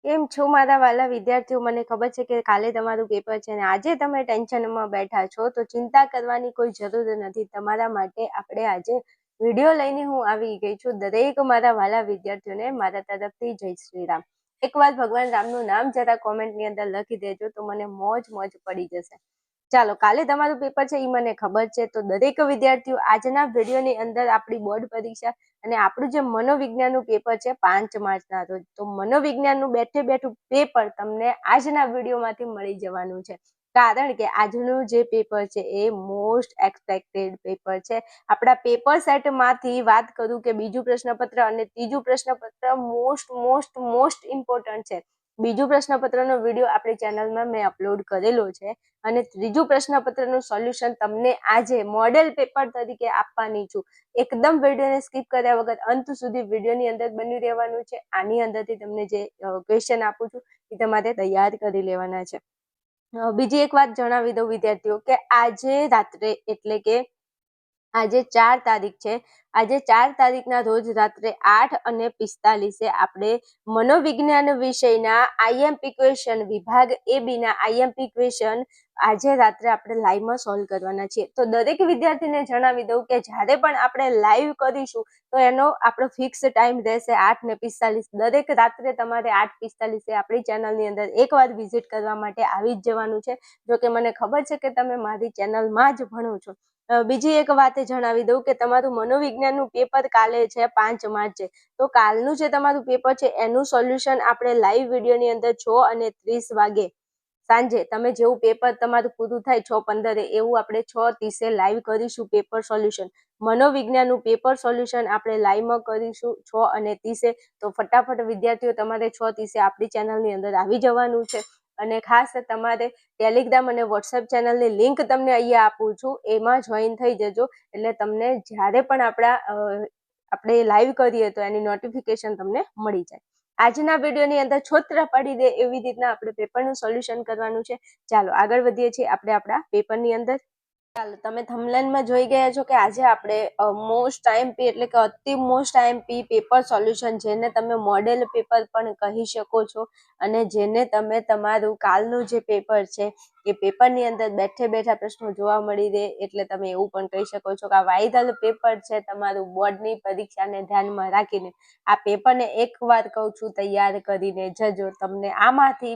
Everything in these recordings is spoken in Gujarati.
કેમ છો મારા વાલા વિદ્યાર્થીઓ? મને ખબર છે કે કાલે તમારું પેપર છે અને આજે તમે ટેન્શનમાં બેઠા છો, તો ચિંતા કરવાની કોઈ જરૂર નથી. તમારા માટે આપણે આજે વિડીયો લઈને હું આવી ગઈ છું. દરેક મારા વાલા વિદ્યાર્થીઓને મારા તરફથી જય શ્રી રામ. એકવાર ભગવાન રામનું નામ જરા કોમેન્ટની અંદર લખી દેજો તો મને મોજ પડી જશે. ચાલો, કાલે તમારું પેપર છે એ મને ખબર છે. તો દરેક વિદ્યાર્થીઓ આજના વિડીયોની અંદર આપણી બોર્ડ પરીક્ષા અને આપણું જે મનોવિજ્ઞાનનું પેપર છે 5 માર્ચના રોજ, તો મનોવિજ્ઞાનનું બેઠું પેપર તમને આજના વિડીયોમાંથી મળી જવાનું છે. કારણ કે આજનું જે પેપર છે એ મોસ્ટ એક્સપેક્ટેડ પેપર છે. આપણા પેપર સેટમાંથી વાત કરું કે બીજું પ્રશ્નપત્ર અને ત્રીજું પ્રશ્નપત્ર મોસ્ટ ઇમ્પોર્ટન્ટ છે. બીજું પ્રશ્નપત્રનો વિડીયો આપણી ચેનલમાં મેં અપલોડ કરેલો છે અને ત્રીજું પ્રશ્નપત્રનું સોલ્યુશન તમને આજે મોડેલ પેપર તરીકે આપવાની છું. એકદમ વિડીયોને સ્કીપ કર્યા વગર અંત સુધી વિડીયોની અંદર બની રહેવાનું છે. આની અંદરથી તમને જે ક્વેશ્ચન આપું છું એ તમારે તૈયાર કરી લેવાના છે. બીજી એક વાત જણાવી દઉં વિદ્યાર્થીઓ કે આજે રાત્રે એટલે કે આજે 4 તારીખ છે. આજે 4 તારીખના રોજ રાત્રે 8:45 આપણે મનોવિજ્ઞાન વિષયના આઈએમપી ક્વેશ્ચન વિભાગ AB ના આઈએમપી ક્વેશ્ચન આજે રાત્રે આપણે લાઈવમાં સોલ્વ કરવાના છીએ. તો દરેક વિદ્યાર્થીને જણાવી દઉં કે જ્યારે પણ આપણે લાઈવ કરીશું તો એનો આપણો ફિક્સ ટાઈમ રહેશે 8:45. દરેક રાત્રે તમારે 8:45 આપણી ચેનલની અંદર એકવાર વિઝિટ કરવા માટે આવી જ જવાનું છે. જો કે મને ખબર છે કે તમે મારી ચેનલમાં જ ભણો છો. બીજી એક વાત જણાવી દઉં કે તમારું મનોવિજ્ઞાનનું પેપર કાલે છે 5 માર્ચે. તો કાલનું જે તમારું પેપર છે એનું સોલ્યુશન આપણે લાઈવ વિડીયોની અંદર 6:30 વાગે સાંજે તમે જેવું પેપર તમારું પૂરું થાય 6:15 એવું આપણે 6:30 લાઈવ કરીશું પેપર સોલ્યુશન. મનોવિજ્ઞાનનું પેપર સોલ્યુશન આપણે લાઈવમાં કરીશું 6:30. તો ફટાફટ વિદ્યાર્થીઓ તમારે 6:30 આપણી ચેનલની અંદર આવી જવાનું છે. અને ખાસ તમારે ટેલિગ્રામ અને વોટ્સએપ ચેનલની લિંક તમને અહીંયા આપું છું, એમાં જોઈન થઈ જજો. એટલે તમને જ્યારે પણ આપણે લાઈવ કરીએ તો એની નોટિફિકેશન તમને મળી જાય. આજના વિડીયોની અંદર છોતરા પાડી દે એવી રીતના આપણે પેપરનું સોલ્યુશન કરવાનું છે. ચાલો આગળ વધીએ છીએ આપણે આપણા પેપરની અંદર. ચાલો, તમે થંબનેલમાં જોઈ ગયા છો કે આજે આપણે મોસ્ટ આઈએમપી એટલે કે અતિ મોસ્ટ આઈએમપી પેપર સોલ્યુશન, જેને તમે મોડેલ પેપર પણ કહી શકો છો અને જેને તમે તમારું કાલનું જે પેપર છે એ પેપરની અંદર બેઠા પ્રશ્નો જોવા મળી રહે, એટલે તમે એવું પણ કહી શકો છો કે આ વાયરલ પેપર છે તમારું બોર્ડની પરીક્ષાને ધ્યાનમાં રાખીને. આ પેપરને એકવાર કહું છું તૈયાર કરીને જજો. તમને આમાંથી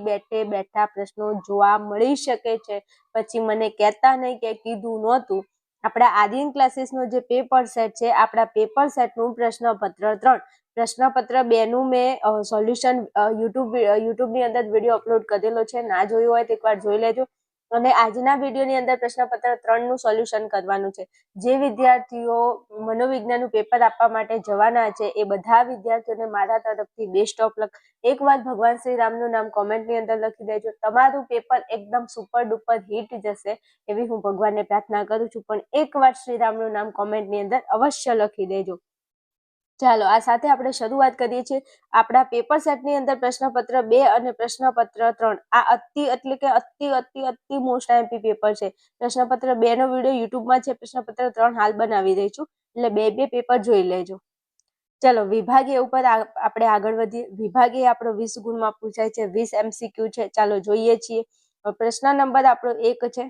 બેઠા પ્રશ્નો જોવા મળી શકે છે. પછી મને કહેતા નહીં કે કીધું નહોતું. આપણા આદિન ક્લાસીસનો જે પેપર સેટ છે, આપણા પેપર સેટનું પ્રશ્નપત્ર 3, પ્રશ્નપત્ર 2 નું મેં સોલ્યુશન યુટ્યુબની અંદર વિડીયો અપલોડ કરેલો છે. ના જોયું હોય તો એકવાર જોઈ લેજો. અને આજના વિડીયોની અંદર પ્રશ્નપત્ર 3 નું સોલ્યુશન કરવાનું છે. જે વિદ્યાર્થીઓ મનોવિજ્ઞાનનું પેપર આપવા માટે જવાના છે એ બધા વિદ્યાર્થીઓને મારા તરફથી બેસ્ટ ઓફ લક. એકવાર ભગવાન શ્રી રામનું નામ કોમેન્ટની અંદર લખી દેજો. તમારું પેપર એકદમ સુપર ડુપર હિટ જશે એવી હું ભગવાનને પ્રાર્થના કરું છું. પણ એકવાર શ્રી રામનું નામ કોમેન્ટની અંદર અવશ્ય લખી દેજો. ચાલો, આ સાથે આપણે શરૂઆત કરીએ છીએ. આપણા પેપર સેટની અંદર પ્રશ્નપત્ર 2 અને પ્રશ્નપત્ર 3 આ અતિ મોસ્ટ આઈએમપી પેપર છે. પ્રશ્નપત્ર 2 નો વિડીયો યુટ્યુબમાં છે, પ્રશ્નપત્ર 3 હાલ બનાવી રહી છું, એટલે બે પેપર જોઈ લેજો. ચલો, વિભાગીય ઉપર આપણે આગળ વધીએ. વિભાગીય આપણો 20 ગુણમાં પૂછાય છે, 20 MCQ છે. ચાલો જોઈએ છીએ. પ્રશ્ન નંબર આપણો 1 છે.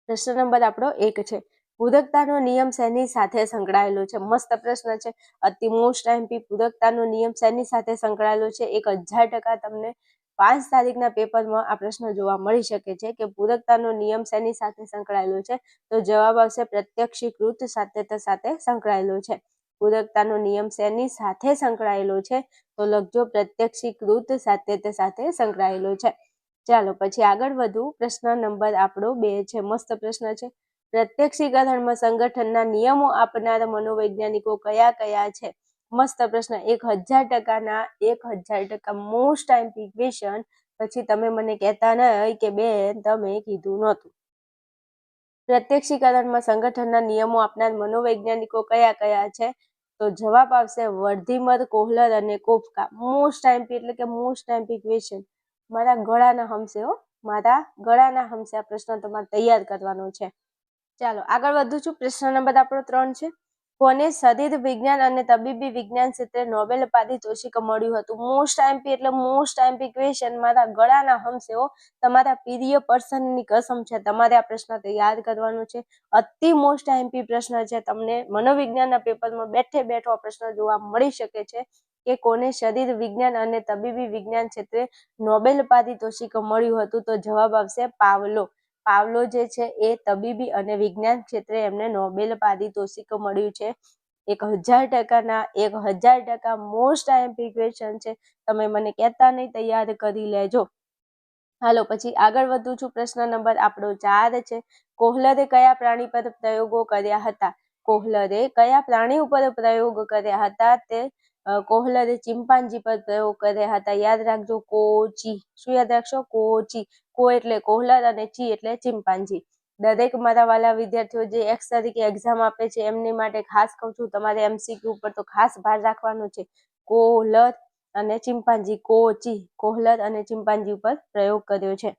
પ્રશ્ન નંબર આપણો 1 છે. પૂરકતાનો નિયમ શેની સાથે સંકળાયેલો છે? મસ્ત પ્રશ્ન છે. અતિ મોસ્ટ આઈએમપી. પૂરકતાનો નિયમ શેની સાથે સંકળાયેલો છે? 1000% તમને 5 તારીખના પેપરમાં આ પ્રશ્ન જોવા મળી શકે છે કે પૂરકતાનો નિયમ શેની સાથે સંકળાયેલો છે. તો જવાબ આવશે પ્રત્યક્ષીકૃત સાધ્યતા સાથે સંકળાયેલો છે. પૂરકતાનો નિયમ શેની સાથે સંકળાયેલો છે? તો લખજો પ્રત્યક્ષીકૃત સાધ્યતા સાથે સંકળાયેલો છે. ચાલો પછી આગળ વધુ. પ્રશ્ન નંબર આપણો 2 છે. મસ્ત પ્રશ્ન છે. પ્રત્યક્ષીકરણમાં સંગઠનના નિયમો આપનાર મનોવૈજ્ઞાનિકો કયા છે? મસ્ત પ્રશ્ન. 1000% મોસ્ટ આઈએમપી ક્વેશ્ચન. પછી તમે મને કહેતા નહીં કે બેન તમે કીધું નહોતું. પ્રત્યક્ષીકરણમાં સંગઠનના નિયમો આપનાર મનોવૈજ્ઞાનિકો કયા છે? તો જવાબ આવશે વર્ધીમર, કોહલર અને કોફકા. મોસ્ટ આઈએમપી એટલે કે મોસ્ટ આઈએમપી ક્વેશ્ચન. મારા ગળાના હમશે આ પ્રશ્ન તમારે તૈયાર કરવાનો છે. ચાલો આગળ વધું છું. પ્રશ્ન નંબર આપણો 3 છે. કોને શરીર વિજ્ઞાન અને તબીબી વિજ્ઞાન ક્ષેત્રે નોબેલ પારિતોષિક મળ્યું હતું? મોસ્ટ આઈએમપી એટલે મોસ્ટ આઈએમપી ક્વેશ્ચન, મારા ગળાના હમશે તમારા પ્રિય પર્સનની કસમ છે. તમારે આ પ્રશ્ન તો યાદ કરવાનો છે. અતિ મોસ્ટ આઈએમપી પ્રશ્ન છે. તમને મનોવિજ્ઞાનના પેપરમાં બેઠો પ્રશ્ન જોવા મળી શકે છે કે કોને શરીર વિજ્ઞાન અને તબીબી વિજ્ઞાન ક્ષેત્રે નોબેલ પારિતોષિક મળ્યું હતું? તો જવાબ આવશે પાવલો. પાવલો જે છે એ તબીબી અને વિજ્ઞાન ક્ષેત્રે એમને નોબેલ પારિતોષિક મળ્યું છે. 1000% મોસ્ટ આઈએમપી ક્વેશ્ચન છે. તમે મને કહેતા નહીં, તૈયાર કરી લેજો. હાલો પછી આગળ વધું છું. પ્રશ્ન નંબર આપણો 4 છે. કોહલરે કયા પ્રાણી પર પ્રયોગો કર્યા હતા? કોહલરે કયા પ્રાણી ઉપર પ્રયોગ કર્યા હતા? તે કોહલરે ચિમ્પાન્જી પર પ્રયોગ કર્યા હતા. યાદ રાખજો, કોચી. શું યાદ રાખશો? કોચી. કો એટલે કોહલર અને ચી એટલે ચિમ્પાન્જી. દરેક મારા વાલા વિદ્યાર્થીઓ જે એક્સ તરીકે એક્ઝામ આપે છે એમની માટે ખાસ કહું છું, તમારે MCQ ઉપર તો ખાસ ભાર રાખવાનો છે. કોહલર અને ચિમ્પાન્જી, કોચી, કોહલર અને ચિમ્પાન્જી ઉપર પ્રયોગ કર્યો છે.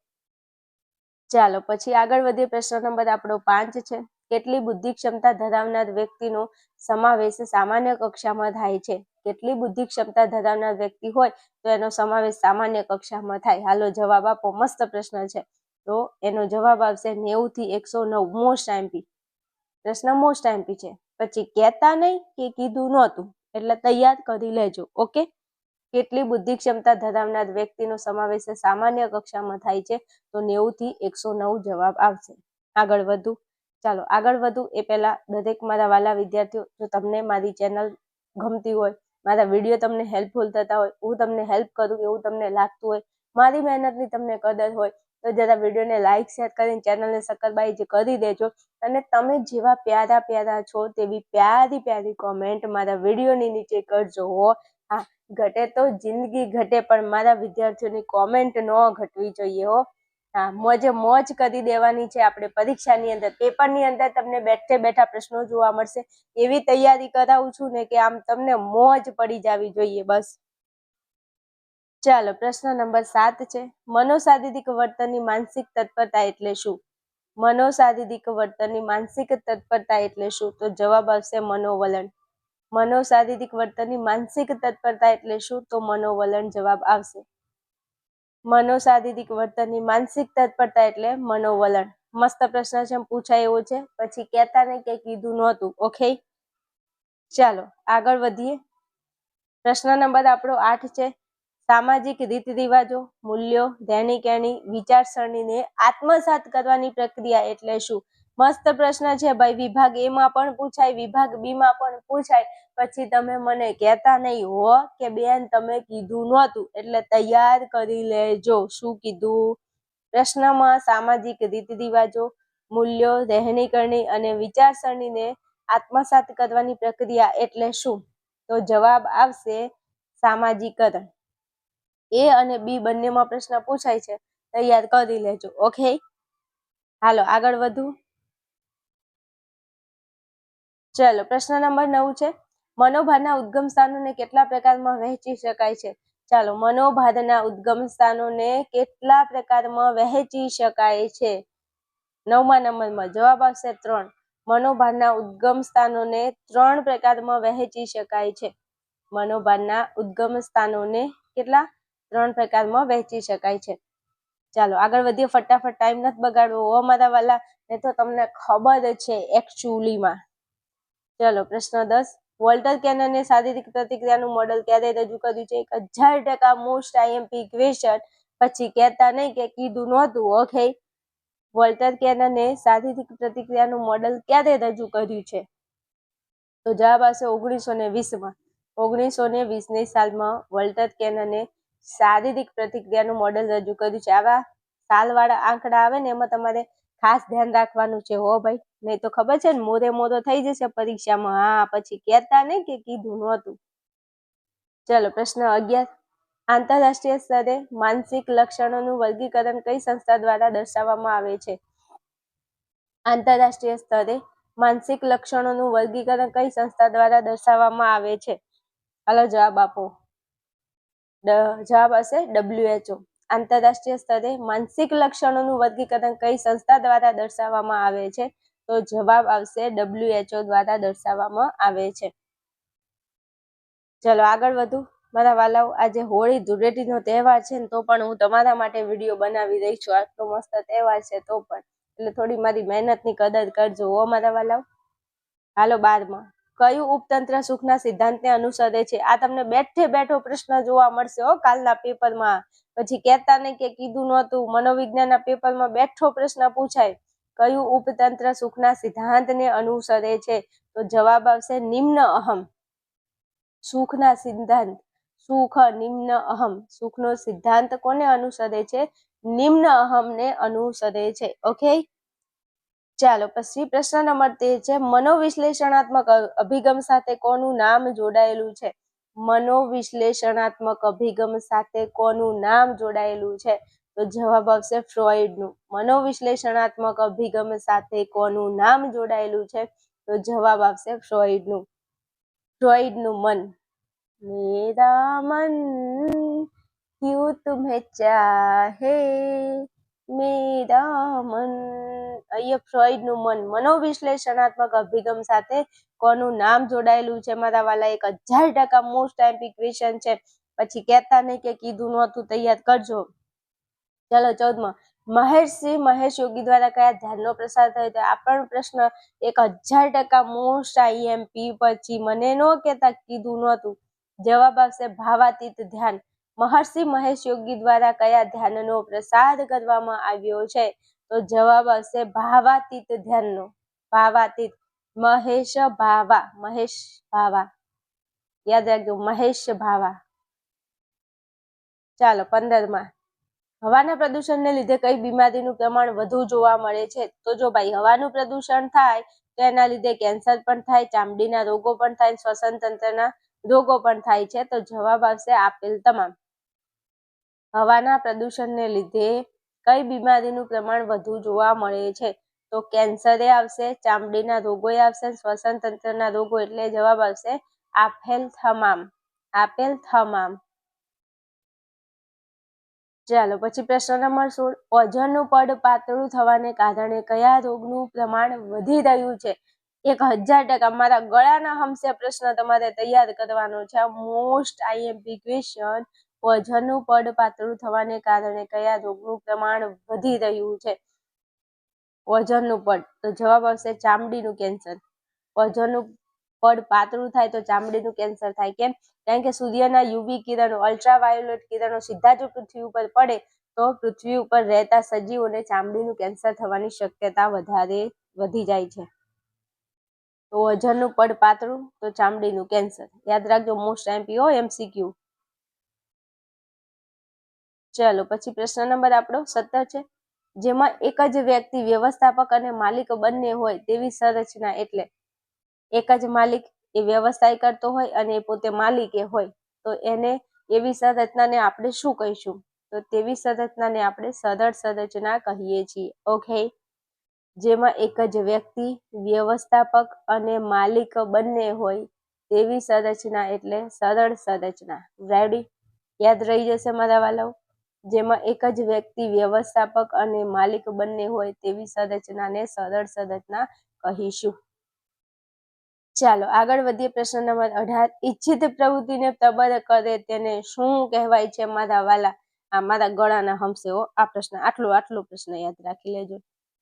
ચાલો પછી આગળ વધીએ. પ્રશ્ન નંબર આપણો 5 છે. કેટલી બુદ્ધિ ક્ષમતા ધરાવનાર વ્યક્તિનો સમાવેશ સામાન્ય કક્ષામાં થાય છે? કેટલી બુદ્ધિ ક્ષમતા ધરાવનાર વ્યક્તિ હોય તો એનો સમાવેશ સામાન્ય કક્ષામાં થાય? હાલો જવાબ આપો. મસ્ત પ્રશ્ન છે. તો એનો જવાબ આવશે 90 થી 109. મોસ્ટ આઈએમપી પ્રશ્ન, મોસ્ટ આઈએમપી છે. પછી કહેતા નહીં કે કીધું નહોતું, એટલે તૈયાર કરી લેજો. ઓકે, કેટલી બુદ્ધિ ક્ષમતા ધરાવનાર વ્યક્તિનો સમાવેશ સામાન્ય કક્ષામાં થાય છે? તો 90 થી 109 જવાબ આવશે. આગળ વધુ. ચાલો આગળ વધુ એ પહેલા દરેક મારા વાલા વિદ્યાર્થીઓ, જો તમને મારી ચેનલ ગમતી હોય, મારા વિડીયો તમને હેલ્પફુલ થતા હોય, હું તમને હેલ્પ કરું એવું તમને લાગતું હોય, મારી મહેનતની તમને કદર હોય, તો જરા વિડીયોને લાઇક શેર કરીને ચેનલને સબસ્ક્રાઇબ કરી દેજો. અને તમે જેવા પ્યારા છો તેવી પ્યારી કોમેન્ટ મારા વિડીયોની નીચે કરજો હો. હા, ઘટે તો જિંદગી ઘટે, પણ મારા વિદ્યાર્થીઓની કોમેન્ટ ન ઘટવી જોઈએ હો. હા, મોજે મોજ કરી દેવાની છે. આપણે પરીક્ષાની અંદર, પેપરની અંદર તમને બેઠા પ્રશ્નો જોવા મળશે. એવી તૈયારી કરાવું છું ને કે આમ તમને મોજ પડી જવી જોઈએ બસ. ચાલો પ્રશ્ન નંબર 7 છે. મનોશારીરિક વર્તનની માનસિક તત્પરતા એટલે શું? મનોશારીરિક વર્તનની માનસિક તત્પરતા એટલે શું? તો જવાબ આવશે મનોવલણ. મનોશારીરિક વર્તનની માનસિક તત્પરતા એટલે શું? તો મનોવલણ જવાબ આવશે. મનોશારીરિક વર્તનની માનસિક તત્પરતા એટલે મનોવલણ. મસ્ત પ્રશ્ન છે, પૂછાય એવો છે. પછી કહેતા નહીં કે કીધું નહોતું. ઓકે, ચાલો આગળ વધીએ. પ્રશ્ન નંબર આપણો 8 છે. સામાજિક રીત રિવાજો, મૂલ્યો, રહેણીકરણી, વિચારસરણીને આત્મસાત કરવાની પ્રક્રિયા એટલે શું? મસ્ત પ્રશ્ન છે ભાઈ. વિભાગ A માં પણ પૂછાય, વિભાગ B માં પણ પૂછાય. પછી તમે મને કહેતા નહીં હો કે બેન તમે કીધું નહોતું, એટલે તૈયાર કરી લેજો. શું કીધું? પ્રશ્નમાં સામાજિક રીત રિવાજો, મૂલ્યો, રહેણીકરણી અને વિચારસરણીને આત્મસાત કરવાની પ્રક્રિયા એટલે શું? તો જવાબ આવશે સામાજિકરણ. A અને B બંનેમાં પ્રશ્ન પૂછાય છે, તૈયાર કરી લેજો. ઓકે, હાલો આગળ વધુ. ચલો પ્રશ્ન નંબર 9 છે. મનોભારના ઉદ્ગમ સ્થાનોને કેટલા પ્રકારમાં વહેંચી શકાય છે? ચાલો, મનોભારના ઉદ્ગમ સ્થાનોને કેટલા પ્રકારમાં વહેંચી શકાય છે? 9મા નંબરમાં જવાબ આવશે 3. મનોભારના ઉદ્ગમ સ્થાનોને 3 પ્રકારમાં વહેંચી શકાય છે. મનોભારના ઉદ્ગમ સ્થાનોને કેટલા? 3 પ્રકારમાં વહેંચી શકાય છે. ચાલો આગળ વધીએ. ફટાફટ, ટાઈમ નથી બગાડવો હો મારા વાલા, ને તો તમને ખબર છે એકચ્યુઅલીમાં. ચલો પ્રશ્ન 10. વોલ્ટર કેનને શારીરિક પ્રતિક્રિયાનું મોડલ ક્યારે રજૂ કર્યું છે? 1000% મોસ્ટ આઈએમપી ક્વેશ્ચન. પછી કહેતા નહીં કે કીધું નહોતું. ઓકે, વોલ્ટર કેનને શારીરિક પ્રતિક્રિયાનું મોડલ ક્યારે રજૂ કર્યું છે? તો જવાબ આવશે 1920માં. 1920ની સાલમાં વોલ્ટર કેનને શારીરિક પ્રતિક્રિયાનું મોડલ રજૂ કર્યું છે. આવા સાલવાળા આંકડા આવે ને એમાં તમારે ખાસ ધ્યાન રાખવાનું છે હો ભાઈ, નહીં તો ખબર છે ને મોરે થઈ જશે પરીક્ષામાં. હા, પછી કહેતા નહીં કે કીધું નહોતું. ચલો પ્રશ્ન 11. આંતરરાષ્ટ્રીય સ્તરે માનસિક લક્ષણોનું વર્ગીકરણ કઈ સંસ્થા દ્વારા દર્શાવવામાં આવે છે? આંતરરાષ્ટ્રીય સ્તરે માનસિક લક્ષણોનું વર્ગીકરણ કઈ સંસ્થા દ્વારા દર્શાવવામાં આવે છે? હાલો જવાબ આપો. જવાબ હશે WHO. આંતરરાષ્ટ્રીય સ્તરે માનસિક લક્ષણોનું વર્ગીકરણ કઈ સંસ્થા દ્વારા દર્શાવવામાં આવે છે? તો જવાબ આવશે WHO દ્વારા દર્શાવવામાં આવે છે. ચલો આગળ વધુ મારા વાલાઓ. આજે હોળી ધૂળેટીનો તહેવાર છે ને તો પણ હું તમારા માટે વિડીયો બનાવી રહી છું. આટલો મસ્ત તહેવાર છે તો પણ, એટલે થોડી મારી મહેનતની કદર કરજો હો મારા વાલાઓ. હાલો 12માં, કયું ઉપતંત્ર સુખના સિદ્ધાંતને અનુસરે છે? આ તમને બેઠે બેઠો પ્રશ્ન જોવા મળશે હો કાલના પેપરમાં. પછી કહેતા નહીં કે કીધું નહોતું. મનોવિજ્ઞાનના પેપરમાં બેઠો પ્રશ્ન પૂછાય. કયું ઉપતંત્ર સુખના સિદ્ધાંતને અનુસરે છે? તો જવાબ આવશે નિમ્ન અહમ. સુખના સિદ્ધાંત, સુખ નિમ્ન અહમ. સુખનો સિદ્ધાંત કોને અનુસરે છે? નિમ્ન અહમને અનુસરે છે. ઓકે, ચાલો પછી પ્રશ્ન નંબર 13 છે, મનોવિશ્લેષણાત્મક અભિગમ સાથે કોનું નામ જોડાયેલું છે? મનોવિશ્લેષણાત્મક અભિગમ સાથે કોનું નામ જોડાયેલું છે? તો જવાબ આવશે ફ્રોઈડનું. મનોવિશ્લેષણાત્મક અભિગમ સાથે કોનું નામ જોડાયેલું છે? તો જવાબ આવશે ફ્રોઈડનું. ફ્રોઈડનું મન. મેરા મન ક્યું તુમ્હે ચાહે, મેરા મન. અહીંયા ફ્રોઈડનું મન. મનોવિશ્લેષણાત્મક અભિગમ સાથે કોનું નામ જોડાયેલું છે મારા વાલા? 1000% મોસ્ટ આઈએમપી ક્વેશ્ચન છે. પછી કહેતા નહીં કે કીધું નહોતું, તૈયાર કરજો. ચલો 14માં, મહેર્ષિ મહેશ યોગી દ્વારા કયા ધ્યાનનો પ્રસાર થયો? તો આ પણ પ્રશ્ન 1000% મોસ્ટ આઈએમપી. પછી મને ન કહેતા કીધું નહોતું. જવાબ આવશે ભાવાતીત ધ્યાન. મહર્ષિ મહેશ યોગી દ્વારા કયા ધ્યાનનો પ્રસાર કરવામાં આવ્યો છે? તો જવાબ આવશે ભાવાતીત ધ્યાનનો. ભાવાતીત. મહેશ ભાવા. મહેશ ભાવા. યાદ રાખજો, મહેશ ભાવા. ચાલો 15માં, હવાના પ્રદૂષણને લીધે કઈ બીમારીનું પ્રમાણ વધુ જોવા મળે છે? તો જો ભાઈ હવાનું પ્રદૂષણ થાય તો એના લીધે કેન્સર પણ થાય, ચામડીના રોગો પણ થાય, શ્વસન તંત્રના રોગો પણ થાય છે. તો જવાબ આવશે આપેલ તમામ. હવાના પ્રદૂષણને લીધે કઈ બીમારીનું પ્રમાણ વધુ જોવા મળે છે? તો કેન્સરે આવશે, ચામડીના રોગો આવશે, શ્વસન તંત્રના રોગો. એટલે જવાબ આવશે આપેલ તમામ. આપેલ તમામ. ચાલો પછી પ્રશ્ન નંબર 16, ઓઝોનનું પડ પાતળું થવાને કારણે કયા રોગનું પ્રમાણ વધી રહ્યું છે? 1000% મારા ગળાના હમસે પ્રશ્ન તમારે તૈયાર કરવાનો છે. Most IMP question. ઓઝોનનું પડ પાતળું થવાને કારણે કયા રોગનું પ્રમાણ વધી રહ્યું છે? ઓઝોનનું પડ. તો જવાબ આવશે ચામડીનું કેન્સર. ઓઝોનનું પડ પાતળું થાય તો ચામડીનું કેન્સર થાય. કેમ? કારણ કે સૂર્યના યુવી કિરણો, અલ્ટ્રાવાયોલેટ કિરણો સીધા જો પૃથ્વી ઉપર પડે તો પૃથ્વી ઉપર રહેતા સજીવોને ચામડીનું કેન્સર થવાની શક્યતા વધારે વધી જાય છે. તો ઓઝોનનું પડ પાતળું તો ચામડીનું કેન્સર. યાદ રાખજો, મોસ્ટ આઈએમપી હો, MCQ. ચલો પછી પ્રશ્ન નંબર આપણો 17 છે, જેમાં એક જ વ્યક્તિ વ્યવસ્થાપક અને માલિક બંને હોય તેવી સંરચના. એટલે એક જ માલિક એ વ્યવસાય કરતો હોય અને એ પોતે માલિકે હોય તો એને એવી સંરચનાને આપણે શું કહીશું? તો તેવી સંરચનાને આપણે સરળ સંરચના કહીએ છીએ. ઓકે, જેમાં એક જ વ્યક્તિ વ્યવસ્થાપક અને માલિક બંને હોય તેવી સંરચના એટલે સરળ સંરચના. રેડી? યાદ રહી જશે મારા વાલાઓ. જેમાં એક જ વ્યક્તિ વ્યવસ્થાપક અને માલિક બંને હોય તેવી સંરચનાને સરળ સંરચના કહીશું. ચાલો આગળ વધીએ. પ્રશ્ન નંબર 18, ઈચ્છિત પ્રવૃત્તિને પ્રબળ કરે તેને શું કહેવાય છે મારા વાલા? આ મારા ગળાના હમસે હો આ પ્રશ્ન. આટલો પ્રશ્ન યાદ રાખી લેજો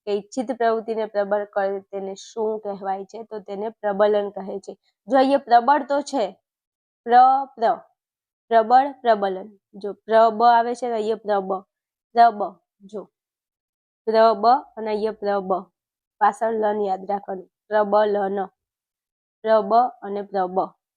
કે ઈચ્છિત પ્રવૃત્તિને પ્રબળ કરે તેને શું કહેવાય છે? તો તેને પ્રબલન કહે છે. જો અહીંયા પ્રબળ તો છે, પ્રબળ પ્રબલન. જો પ્રબ આવે છે ને અહીંયા પ્રબ, જો પ્રબ અને અહીંયા પ્રબ, પાછળ લન યાદ રાખવાનું. પ્રબલન, પ્રબ અને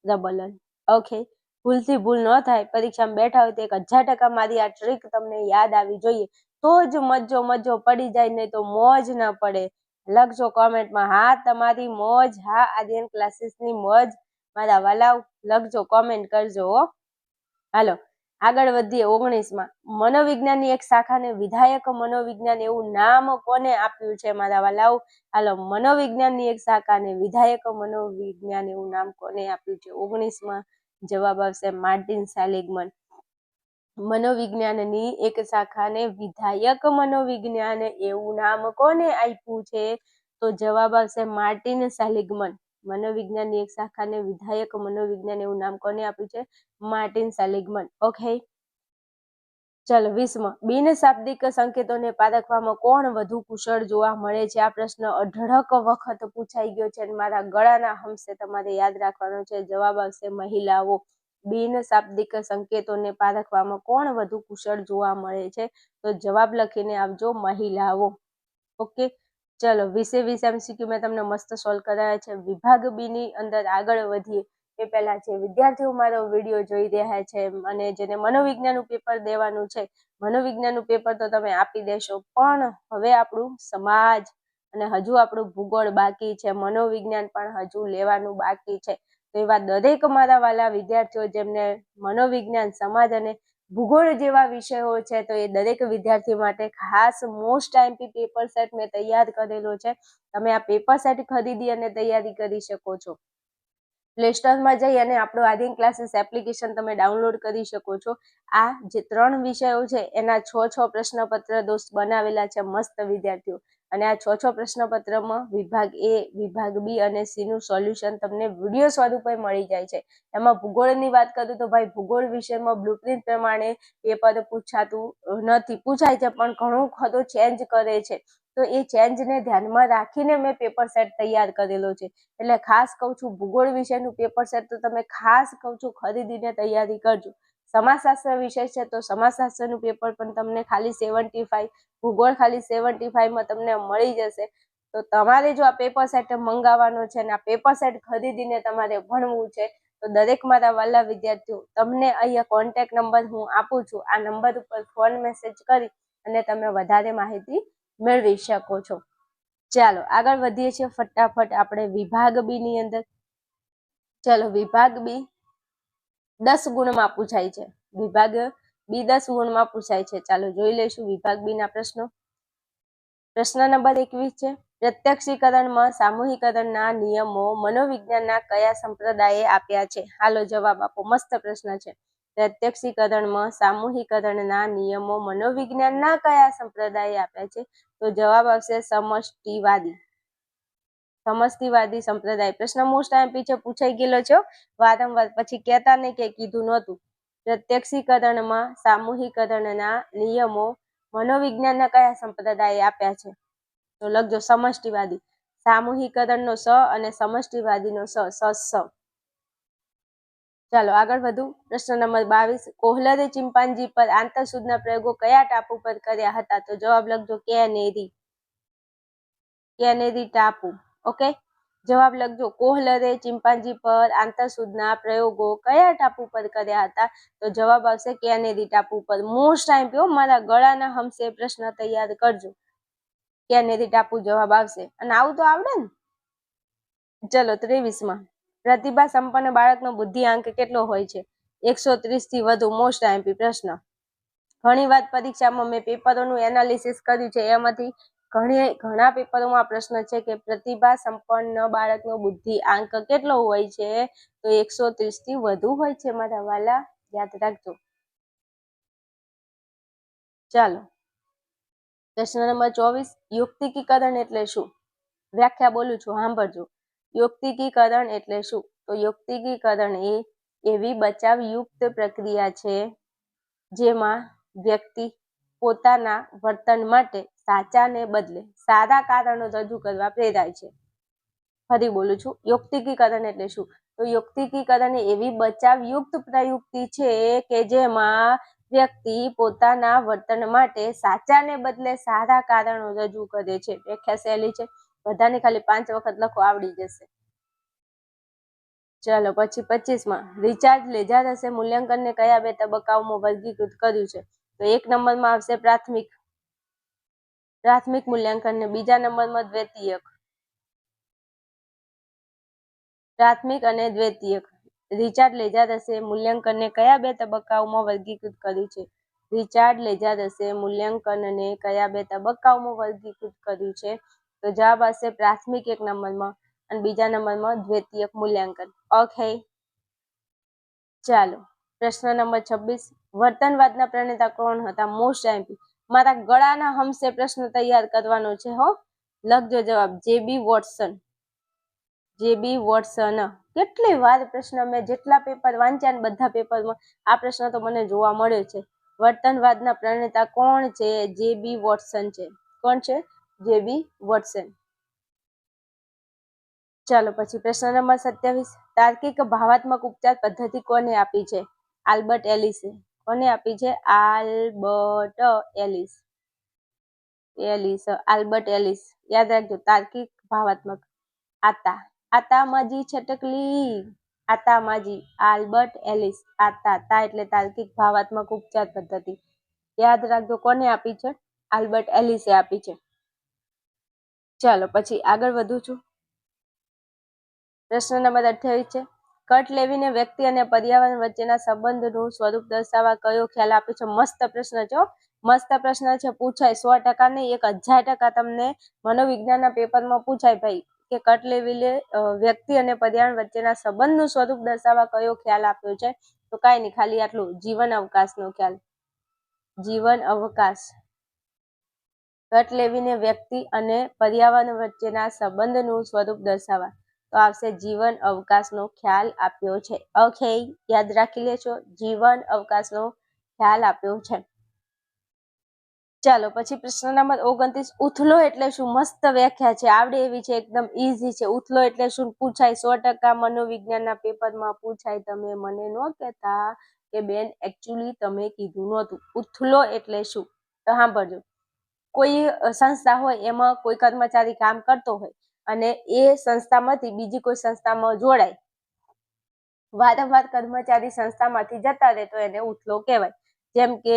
પ્રબલન. ઓકે, ભૂલથી ભૂલ ન થાય. પરીક્ષામાં બેઠા હોય તો 1000% મારી આ ટ્રીક તમને યાદ આવી જોઈએ તો જ મજો પડી જાય, નહીં તો મોજ ના પડે. લખજો કોમેન્ટમાં, હા તમારી મોજ, હા આર્યન ક્લાસીસની મોજ. મારા વાલાવ લખજો, કોમેન્ટ કરજો. હાલો આગળ વધીએ. 19માં, મનોવિજ્ઞાનની એક શાખાને વિધાયક મનોવિજ્ઞાન એવું નામ કોને આપ્યું છે મારા વાલાવ? હાલો, મનોવિજ્ઞાનની એક શાખાને વિધાયક મનોવિજ્ઞાન એવું નામ કોને આપ્યું છે? 19માં જવાબ આવશે માર્ટિન સેલિગમન. મનોવિજ્ઞાનની એક શાખાને વિધાયક મનોવિજ્ઞાન એવું નામ કોને આપ્યું છે? તો તો જવાબ આવશે માર્ટિન સેલિગમન. મનોવિજ્ઞાનની એક શાખાને વિધાયક મનોવિજ્ઞાન એવું નામ કોને આપ્યું છે? માર્ટિન સેલિગમન. ઓકે, ચલો 20માં બિનશાબ્દિક સંકેતોને પારખવામાં કોણ વધુ કુશળ જોવા મળે છે? આ પ્રશ્ન અઢળક વખત પૂછાઈ ગયો છે અને મારા ગળાના હંસે તમારે યાદ રાખવાનો છે. જવાબ આવશે મહિલાઓ. બિનશાબ્દિક સંકેતોને પારખવામાં કોણ વધુ કુશળ જોવા મળે છે? તો જવાબ લખીને આવજો મહિલાઓ. ઓકે, ચલો 20 MCQ મેં તમને મસ્ત સોલ્વ કરાયા છે. વિભાગ બી ની અંદર આગળ વધીએ એ પહેલા જે વિદ્યાર્થીઓ મારો વિડીયો જોઈ રહ્યા છે અને જેને મનોવિજ્ઞાનનું પેપર દેવાનું છે, મનોવિજ્ઞાનનું પેપર તો તમે આપી દેશો, પણ હવે આપણું સમાજ અને હજુ આપણું ભૂગોળ બાકી છે, મનોવિજ્ઞાન પણ હજુ લેવાનું બાકી છે. તો એવા દરેક મારા વાલા વિદ્યાર્થીઓ જેમને મનોવિજ્ઞાન, સમાજ અને ભૂગોળ જેવા વિષયો છે, તો એ દરેક વિદ્યાર્થી માટે ખાસ મોસ્ટ આઈએમપી પેપર સેટ મેં તૈયાર કરેલો છે. તમે આ પેપર સેટ ખરીદી અને તૈયારી કરી શકો છો. પ્લે સ્ટોરમાં જઈ અને આપણો આદિન ક્લાસીસ એપ્લિકેશન તમે ડાઉનલોડ કરી શકો છો. આ જે 3 વિષયો છે એના 6 પ્રશ્નપત્ર દોસ્ત બનાવેલા છે મસ્ત વિદ્યાર્થીઓ, અને આ 6 પ્રશ્નપત્રમાં વિભાગ એ, વિભાગ બી અને સી નું સોલ્યુશન તમને વિડીયો સ્વરૂપે મળી જાય છે. એમાં ભૂગોળની વાત કરું તો ભાઈ ભૂગોળ વિષયમાં બ્લુપ્રિન્ટ પ્રમાણે પેપર પૂછાતું નથી, પૂછાય છે પણ ઘણું ખરું ચેન્જ કરે છે. તો એ ચેન્જને ધ્યાનમાં રાખીને મેં પેપર સેટ તૈયાર કરેલો છે. એટલે ખાસ કહું છું ભૂગોળ વિષયનું પેપર સેટ તો તમે ખાસ કહું છું ખરીદીને તૈયારી કરજો. સમાજશાસ્ત્ર વિષય છે તો સમાજશાસ્ત્રનું પેપર પણ તમને ખાલી 75, ભૂગોળ ખાલી 75માં તમને મળી જશે. તો તમારે જો આ પેપર સેટ મંગાવવાનો છે અને આ પેપર સેટ ખરીદીને તમારે ભણવું છે, તો દરેક મારા વાલા વિદ્યાર્થીઓ તમને અહીંયા કોન્ટેક્ટ નંબર હું આપું છું, આ નંબર ઉપર ફોન મેસેજ કરી અને તમે વધારે માહિતી મેળવી શકો છો. ચાલો આગળ વધીએ છીએ ફટાફટ આપણે વિભાગ બી ની અંદર. ચલો વિભાગ બી 10 ગુણમાં પૂછાય છે. વિભાગ બી 10 ગુણમાં પૂછાય છે. ચાલો જોઈ લઈશું વિભાગ બી ના પ્રશ્નો. પ્રશ્ન નંબર 21 છે, પ્રત્યક્ષીકરણમાં સામૂહિકરણના નિયમો મનોવિજ્ઞાનના કયા સંપ્રદાયે આપ્યા છે? હાલો જવાબ આપો. મસ્ત પ્રશ્ન છે. પ્રત્યક્ષીકરણમાં સામૂહિકરણના નિયમો મનોવિજ્ઞાનના કયા સંપ્રદાયે આપ્યા છે? તો જવાબ આવશે સમષ્ટિવાદી. સમષ્ટિવાદી સંપ્રદાય. પ્રશ્ન મોસ્ટ આઈએમપી છે, પૂછાઈ ગયેલો છે વારંવાર, પછી કહેતા નહીં કે કીધું નહોતું. પ્રત્યક્ષીકરણમાં સામૂહિકરણના નિયમો મનોવિજ્ઞાનના કયા સંપ્રદાયે આપ્યા છે? તો લખજો સમષ્ટિવાદી. સામૂહિકરણનો સ અને સમષ્ટિવાદીનો સ. ચાલો આગળ વધુ. પ્રશ્ન નંબર 22, કોહલરે ચિમ્પાન્જી પર આંતરસૂદના પ્રયોગો કયા ટાપુ પર કર્યા હતા? તો જવાબ લખજો કેનેરી. કેનેરી ટાપુ. ઓકે, જવાબ લખજો કોહલરે ચિમ્પાન્જી પર આંતરસૂદના પ્રયોગો કયા ટાપુ પર કર્યા હતા? તો જવાબ આવશે કેનેરી ટાપુ પર. મોસ્ટ આઈએમપી મારા ગળાના હંસે પ્રશ્ન તૈયાર કરજો. કેનેરી ટાપુ જવાબ આવશે. અને આવું તો આવડે ને. ચલો 23માં, પ્રતિભા સંપન્ન બાળકનો બુદ્ધિઆંક કેટલો હોય છે? 130 થી વધુ. મોસ્ટ આઈએમપી પ્રશ્ન. ઘણી વાર પરીક્ષામાં મેં પેપરોનું એનાલિસિસ કર્યું છે, એમાંથી ઘણા પેપરોમાં પ્રશ્ન છે કે પ્રતિભા સંપન્ન બાળકનો બુદ્ધિઆંક કેટલો હોય છે? તો 130 થી વધુ હોય છે મારા વાલા, યાદ રાખજો. ચાલો પ્રશ્ન નંબર 24, યુક્તિકીકરણ એટલે શું? વ્યાખ્યા બોલું છું, સાંભળજો. યુક્તિકીકરણ એટલે શું? તો યુક્તિકીકરણ એ એવી બચાવયુક્ત પ્રક્રિયા છે જેમાં વ્યક્તિ પોતાના વર્તન માટે સાચાને બદલે સારા કારણો રજૂ કરવા પ્રેરાય છે. ફરી બોલું છું, યુક્તિકીકરણ એટલે શું? તો યુક્તિકીકરણ એવી બચાવયુક્ત પ્રયુક્તિ છે કે જેમાં વ્યક્તિ પોતાના વર્તન માટે સાચાને બદલે સારા કારણો રજૂ કરે છે. વ્યાખ્યા સહેલી છે, બધાને ખાલી 5 વખત લખો, આવડી જશે. ચાલો પછી 25માં, રિચાર્ડ લેજારસે મૂલ્યાંકનને કયા 2 તબક્કાઓમાં વર્ગીકૃત કર્યું છે? તો 1 નંબરમાં આવશે પ્રાથમિક મૂલ્યાંકન ને બીજા નંબરમાં દ્વિતીયક. પ્રાથમિક અને દ્વિતીયક. રિચાર્ડ લેજારસે મૂલ્યાંકનને કયા 2 તબક્કાઓમાં વર્ગીકૃત કર્યું છે? રિચાર્ડ લેજારસે મૂલ્યાંકનને કયા 2 તબક્કાઓમાં વર્ગીકૃત કર્યું છે? તો જવાબ આવશે પ્રાથમિક 1 નંબરમાં અને બીજા નંબરમાં દ્વિતીયક મૂલ્યાંકન. ઓકે, ચાલો પ્રશ્ન નંબર 26, વર્તનવાદના પ્રણેતા કોણ હતા? મોસ્ટ આઈએમપી મારા ગળાના હંસે પ્રશ્ન તૈયાર કરવાનો છે હો. લખજો જવાબ. જેબી વોટસન. જેબી વોટસન. કેટલી વાર પ્રશ્ન મેં જેટલા પેપર વાંચ્યા ને બધા પેપરમાં આ પ્રશ્ન તો મને જોવા મળ્યો છે. વર્તનવાદના પ્રણેતા કોણ છે? જેબી વોટસન છે. કોણ છે? જેબી વોટસન. ચાલો પછી પ્રશ્ન નંબર 27. તાર્કિક ભાવાત્મક ઉપચાર પદ્ધતિ કોને આપી છે? આલ્બર્ટ એલિસે. કોને આપી છે? Albert Ellis. Albert Ellis. યાદ રાખજો. તાર્કિક ભાવાત્મક. આતા. આતા માજી છટકલી. આતા માજી. Albert Ellis. આતા. તા એટલે તાર્કિક ભાવાત્મક ઉપચાર પદ્ધતિ. યાદ રાખજો. કોને આપી છે? આલ્બર્ટ એલિસે આપી છે. ચાલો પછી આગળ વધું છું. પ્રશ્ન નંબર 28 છે. કટ લેવીને વ્યક્તિ અને પર્યાવરણ વચ્ચેના સંબંધનું સ્વરૂપ દર્શાવવા કયો ખ્યાલ આપ્યો છે? મસ્ત પ્રશ્ન છે. મસ્ત પ્રશ્ન છે. પૂછાય 100% નહીં, 1000% તમને મનોવિજ્ઞાનના પેપરમાં પૂછાય ભાઈ કે કટ લેવીને વ્યક્તિ અને પર્યાવરણ વચ્ચેના સંબંધનું સ્વરૂપ દર્શાવવા કયો ખ્યાલ આપ્યો છે? તો કાંઈ નહીં, ખાલી આટલું, જીવન અવકાશનો ખ્યાલ. જીવન અવકાશ. કટ લેવીને વ્યક્તિ અને પર્યાવરણ વચ્ચેના સંબંધનું સ્વરૂપ દર્શાવવા તો આવશે જીવન અવકાશનો ખ્યાલ આપ્યો છે. ઓકે, યાદ રાખી લેજો. જીવન અવકાશનો ખ્યાલ આપ્યો છે. ચાલો પછી પ્રશ્ન નંબર 29. ઉથલો એટલે શું? મસ્ત વ્યાખ્યા છે, આવડે એવી છે, એકદમ ઈઝી છે. ઉથલો એટલે શું પૂછાય 100% મનોવિજ્ઞાનના પેપરમાં પૂછાય. તમે મને ન કહેતા કે બેન એકચ્યુઅલી તમે કીધું નહોતું. ઉથલો એટલે શું? તો સાંભળજો. કોઈ સંસ્થા હોય એમાં કોઈ કર્મચારી કામ કરતો હોય અને એ સંસ્થામાંથી બીજી કોઈ સંસ્થામાં જોડાય, વારંવાર કર્મચારી સંસ્થામાંથી જતા રહે તો એને ઉથલો કહેવાય. જેમ કે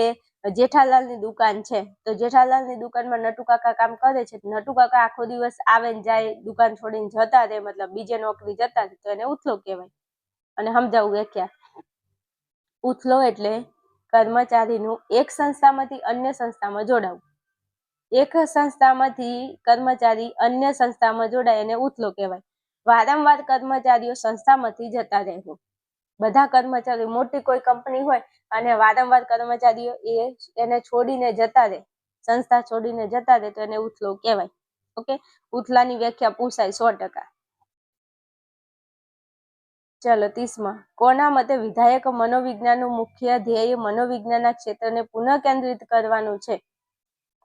જેઠાલાલની દુકાન છે તો જેઠાલાલની દુકાનમાં નટુ કાકા કામ કરે છે. નટુ કાકા આખો દિવસ આવે ને જાય, દુકાન છોડીને જતા રહે, મતલબ બીજે નોકરી જતા રહે, તો એને ઉથલો કહેવાય. અને સમજાવું વ્યાખ્યા. ઉથલો એટલે કર્મચારીનું એક સંસ્થામાંથી અન્ય સંસ્થામાં જોડાવું. એક સંસ્થામાંથી કર્મચારી અન્ય સંસ્થામાં જોડાય એને ઉથલો કહેવાય. વારંવાર કર્મચારીઓ સંસ્થામાંથી જતા રહેવું. બધા કર્મચારીઓ, મોટી કોઈ કંપની હોય અને વારંવાર કર્મચારીઓ એને છોડીને જતા રહે, સંસ્થા છોડીને જતા રહે તો એને ઉથલો કહેવાય. ઓકે, ઉથલાની વ્યાખ્યા પૂછાય 100%. ચલો 30માં. કોના મતે વિધાયક મનોવિજ્ઞાનનું મુખ્ય ધ્યેય મનોવિજ્ઞાનના ક્ષેત્રને પુનઃકેન્દ્રિત કરવાનું છે?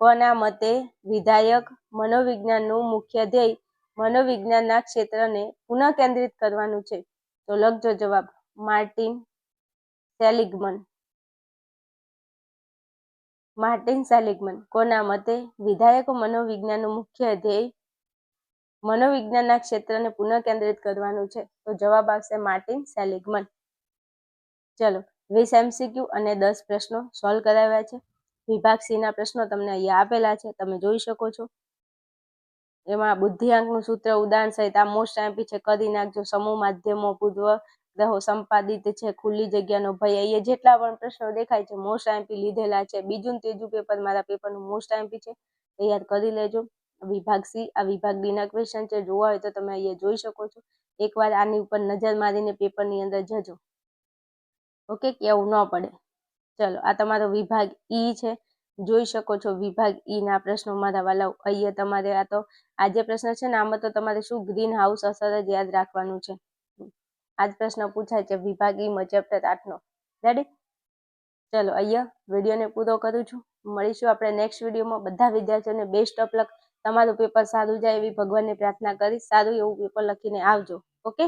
કોના મતે વિધાયક મનોવિજ્ઞાનનું મુખ્ય ધ્યેય મનોવિજ્ઞાનના ક્ષેત્રને પુનઃકેન્દ્રિત કરવાનું છે? તો લખજો જવાબ. માર્ટિન સેલિગમન. માર્ટિન સેલિગમન. કોના મતે વિધાયક મનોવિજ્ઞાનનું મુખ્ય ધ્યેય મનોવિજ્ઞાનના ક્ષેત્રને પુનઃકેન્દ્રિત કરવાનું છે? તો જવાબ આવશે માર્ટિન સેલિગમન. ચલો 20 MCQ અને 10 પ્રશ્નો સોલ્વ કરાવ્યા છે. વિભાગ સી ના પ્રશ્નો તમને અહીંયા આપેલા છે, તમે જોઈ શકો છો. એમાં બુદ્ધિઆંકનું સૂત્ર ઉદાહરણ સહિત આ મોસ્ટ આઈમ્પી છે, કરી નાખજો. સમૂહ માધ્યમો, પૂર્વ ગ્રહો સંપાદિત છે, ખુલ્લી જગ્યાનો ભય, અહીંયા જેટલા પણ પ્રશ્નો દેખાય છે મોસ્ટ આઈમ્પી લીધેલા છે. બીજું ત્રીજું પેપર મારા પેપરનું મોસ્ટ આઈમ્પી છે, તૈયાર કરી લેજો. વિભાગ સી, આ વિભાગ ડી ના ક્વેશ્ચન છે, જોવા હોય તો તમે અહીંયા જોઈ શકો છો. એકવાર આની ઉપર નજર મારીને પેપરની અંદર જજો. ઓકે, કેવું ન પડે. ચલો, આ તમારો વિભાગ ઈ છે, જોઈ શકો છો. વિભાગ ઈ ના પ્રશ્નો મારા વાલાઓ, અહીંયા તમારે આ જે પ્રશ્ન છે ને આમાં તો તમારે શું ગ્રીન હાઉસ અસર જ યાદ રાખવાનું છે. આજ પ્રશ્ન પૂછાય છે વિભાગ ઈ ચેપ્ટર 8નો. રેડી? ચલો, અહીંયા વિડીયોને પૂરો કરું છું. મળીશું આપણે નેક્સ્ટ વિડીયોમાં. બધા વિદ્યાર્થીઓને બેસ્ટ ઓફ લક. તમારું પેપર સારું જાય એવી ભગવાનને પ્રાર્થના કરી. સારું એવું પેપર લખીને આવજો. ઓકે.